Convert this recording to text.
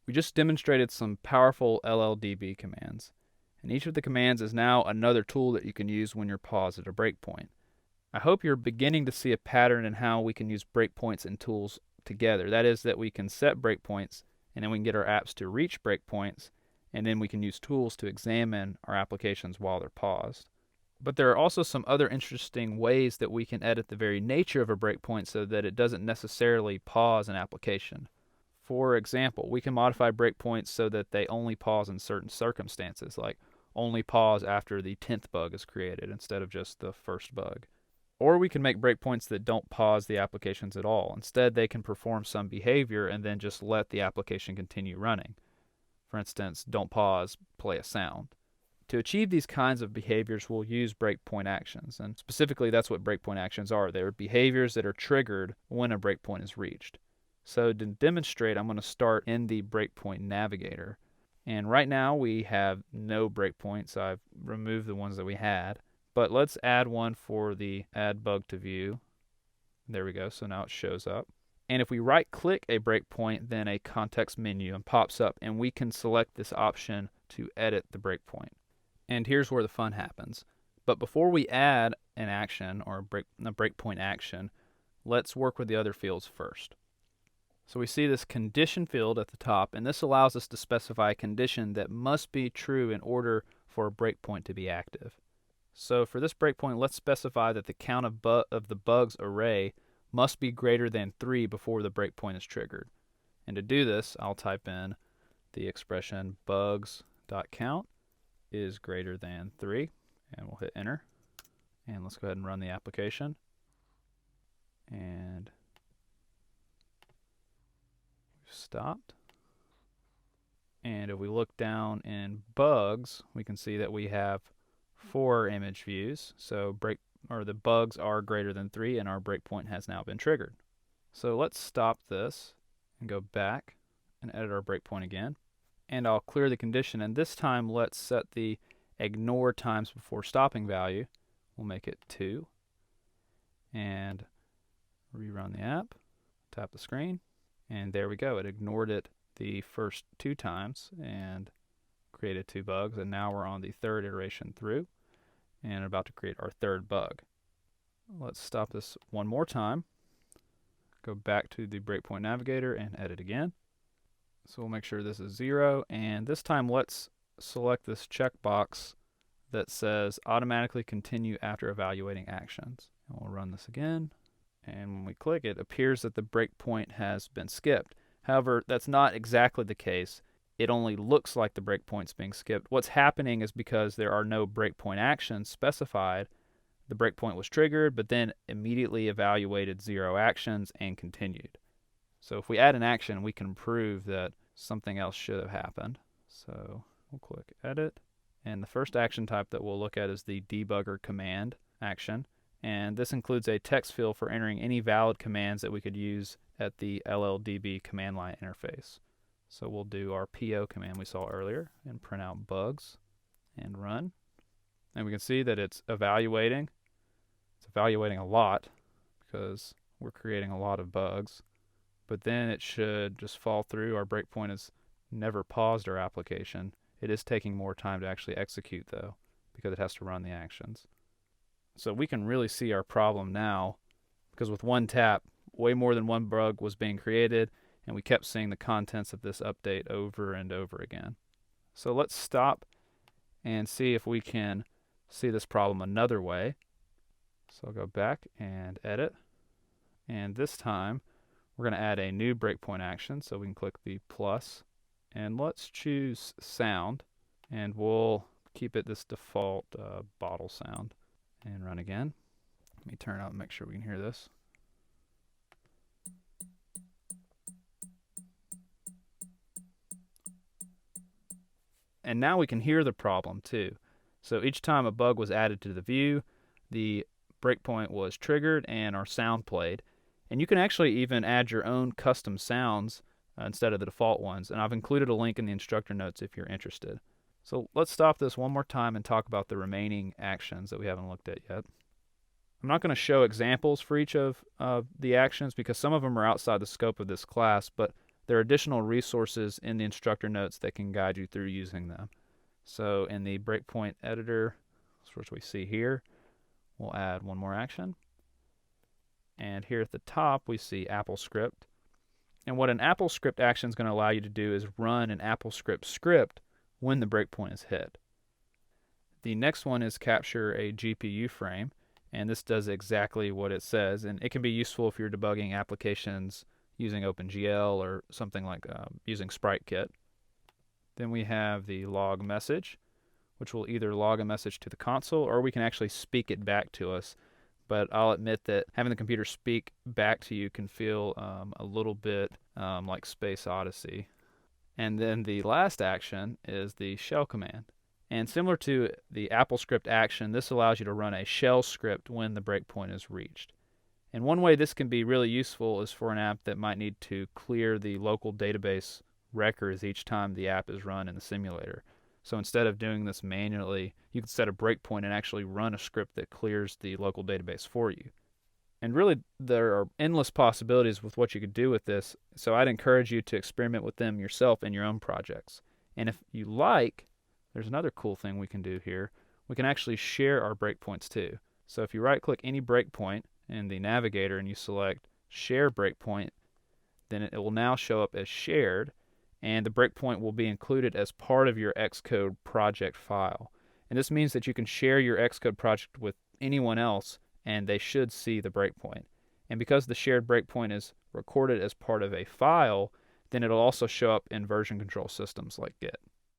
We just demonstrated some powerful LLDB commands, and each of the commands is now another tool that you can use when you're paused at a breakpoint. I hope you're beginning to see a pattern in how we can use breakpoints and tools together. That is, that we can set breakpoints, and then we can get our apps to reach breakpoints, and then we can use tools to examine our applications while they're paused. But there are also some other interesting ways that we can edit the very nature of a breakpoint so that it doesn't necessarily pause an application. For example, we can modify breakpoints so that they only pause in certain circumstances, like only pause after the 10th bug is created instead of just the first bug. Or we can make breakpoints that don't pause the applications at all. Instead, they can perform some behavior and then just let the application continue running. For instance, don't pause, play a sound. To achieve these kinds of behaviors, we'll use breakpoint actions, and specifically that's what breakpoint actions are. They're behaviors that are triggered when a breakpoint is reached. So to demonstrate, I'm going to start in the Breakpoint Navigator. And right now we have no breakpoints. I've removed the ones that we had. But let's add one for the Add Bug to View. There we go. So now it shows up. And if we right-click a breakpoint, then a context menu pops up, and we can select this option to edit the breakpoint. And here's where the fun happens. But before we add an action or a breakpoint action, let's work with the other fields first. So we see this condition field at the top, and this allows us to specify a condition that must be true in order for a breakpoint to be active. So for this breakpoint, let's specify that the count of the bugs array must be greater than 3 before the breakpoint is triggered. And to do this, I'll type in the expression bugs.count is greater than 3, and we'll hit enter. And let's go ahead and run the application. And stopped. And if we look down in bugs, we can see that we have 4 image views. So the bugs are greater than 3, and our breakpoint has now been triggered. So let's stop this and go back and edit our breakpoint again. And I'll clear the condition, and this time let's set the ignore times before stopping value. We'll make it 2. And rerun the app, tap the screen. And there we go. It ignored it the first 2 times and created 2 bugs. And now we're on the 3rd iteration through and about to create our 3rd bug. Let's stop this one more time. Go back to the Breakpoint Navigator and edit again. So we'll make sure this is 0. And this time let's select this checkbox that says automatically continue after evaluating actions. And we'll run this again. And when we click it, it appears that the breakpoint has been skipped. However, that's not exactly the case. It only looks like the breakpoint's being skipped. What's happening is because there are no breakpoint actions specified, the breakpoint was triggered, but then immediately evaluated 0 actions and continued. So if we add an action, we can prove that something else should have happened. So we'll click Edit. And the first action type that we'll look at is the Debugger command action. And this includes a text field for entering any valid commands that we could use at the LLDB command line interface. So we'll do our PO command we saw earlier and print out bugs and run. And we can see that it's evaluating. It's evaluating a lot because we're creating a lot of bugs. But then it should just fall through. Our breakpoint has never paused our application. It is taking more time to actually execute though, because it has to run the actions. So we can really see our problem now, because with one tap, way more than one bug was being created, and we kept seeing the contents of this update over and over again. So let's stop and see if we can see this problem another way. So I'll go back and edit. And this time, we're going to add a new breakpoint action. So we can click the plus, and let's choose sound, and we'll keep it this default bottle sound. And run again. Let me turn it up and make sure we can hear this. And now we can hear the problem too. So each time a bug was added to the view, the breakpoint was triggered and our sound played. And you can actually even add your own custom sounds instead of the default ones. And I've included a link in the instructor notes if you're interested. So let's stop this one more time and talk about the remaining actions that we haven't looked at yet. I'm not going to show examples for each of the actions because some of them are outside the scope of this class, but there are additional resources in the instructor notes that can guide you through using them. So in the Breakpoint Editor, which we see here, we'll add one more action. And here at the top, we see AppleScript. And what an AppleScript action is going to allow you to do is run an AppleScript script when the breakpoint is hit. The next one is capture a GPU frame, and this does exactly what it says, and it can be useful if you're debugging applications using OpenGL or something like using SpriteKit. Then we have the log message, which will either log a message to the console or we can actually speak it back to us. But I'll admit that having the computer speak back to you can feel a little bit like Space Odyssey. And then the last action is the shell command. And similar to the AppleScript action, this allows you to run a shell script when the breakpoint is reached. And one way this can be really useful is for an app that might need to clear the local database records each time the app is run in the simulator. So instead of doing this manually, you can set a breakpoint and actually run a script that clears the local database for you. And really, there are endless possibilities with what you could do with this, so I'd encourage you to experiment with them yourself in your own projects. And if you like, there's another cool thing we can do here. We can actually share our breakpoints too. So if you right-click any breakpoint in the navigator and you select Share Breakpoint, then it will now show up as shared, and the breakpoint will be included as part of your Xcode project file. And this means that you can share your Xcode project with anyone else, and they should see the breakpoint. And because the shared breakpoint is recorded as part of a file, then it'll also show up in version control systems like Git.